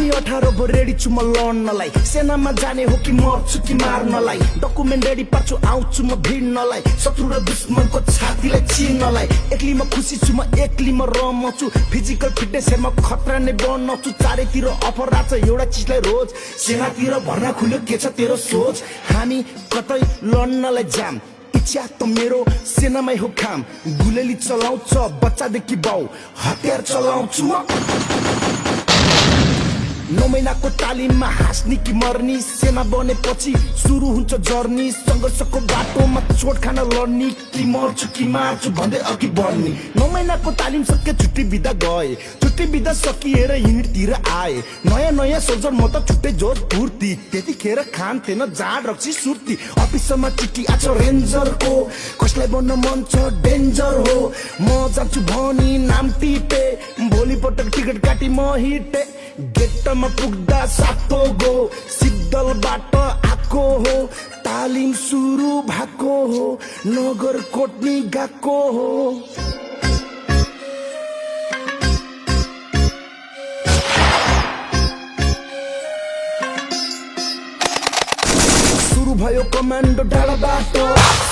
हामी 18 भो रेडी छु म लड्नलाई सेनामा जाने हो कि मर्छु कि मार्नलाई डकुमेन्ट रेडी पार्छु आउँछु म भिड्नलाई शत्रु र दुश्मनको छातीलाई चिर्नलाई एक्लै म खुसी छु म एक्लै म रमाउँछु फिजिकल फिटनेस हेर्म खतरा नै बनाउँछु चारैतिर अफर राछ एउटा चिजलाई रोज सेनातिर भर्ना खुल्यो के छ तेरो सोच हामी कतै लड्नलाई जाम इच्छा त मेरो सेनामै हो काम गुलेली चलाउँछ बच्चादेखि बाउ हतियार चलाउँछु म 9 महिनाको तालिममा हाँस्ने कि मर्नी सेना बनेपछि सुरु हुन्छ जर्नी संघर्षको बाटोमा चोट खान लड्ने कि मर्छु कि मार्छु भन्दै अघि बढ्ने 9 महिनाको तालिम सके छुट्टी बिदा गए छुट्टी बिदा सकिएर युनिटतिर आए नयाँ नयाँ सोल्जर म त छुट्टै जोर फुर्ती त्यतिखेर खान थिएन जाड रक्सी सुर्ती अफिसमा चिठी आछ रेन्जरको कसलाई बन्न मन छ डेन्जर हो म जान्छु भनी नाम टिपे भोलिपटक टिकट काटी म हिटे गेटमा पुग्दा सातो गो सिद्धलबाट आएको हो तालिम सुरु भएको हो नगर कोट्नी गएको हो सुरु भयो कमान्डो डाँडाबाट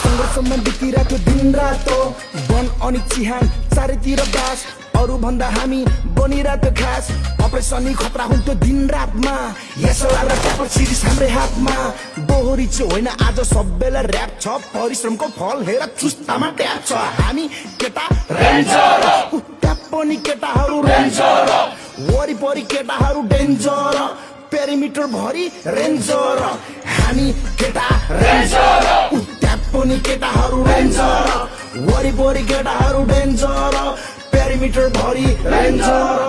संघर्षमा बितिरहेको दिन रातो वन अनि चिहान चारैतिर बास अरु भन्दा हामी बनिरहेको खास अपरेसनी खतरा हुन्थ्यो दिन रातमा यसला र ट्यापर सिरिज हाम्रै हातमा दोहोरी चाहिँ होइन आज सबैलाई ऱ्याप छ परिश्रमको फल हेर चुस्तामा ट्याप छ हामी केटा रेन्जर ट्याप पनि केटाहरू रेन्जर वरिपरि केटाहरू डेन्जर पेरिमिटर भरि रेन्जर हामी केटा रेन्जर ट्याप पनि केटाहरू रेन्जर वरिपरि केटाहरू डेन्जर पेरिमिटर भरि रेन्जर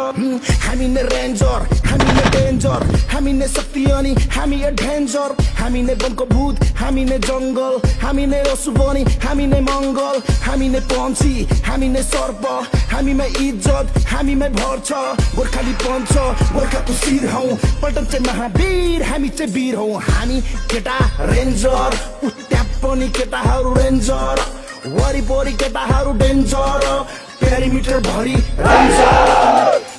हामी नै रेन्जर हामी नै डेन्जर हामी नै शक्ति अनि हामी एडभेन्चर हामी नै वनको भूत हामी नै जंगल हामी नै रसुबनी हामी नै मंगल हामी नै पन्छी हामी नै सर्प हामीमै इज्जत हामीमै भर छ गोर्खाली पञ्च गोर्खाको शिर हौ पल्टन चाहिँ महावीर हामी चाहिँ वीर हौ हामी केटा रेन्जर त्यहाँ पनि केटाहरू रेन्जर वरिपरि केटाहरू डेन्जर पेरिमिटर भरि रेन्जर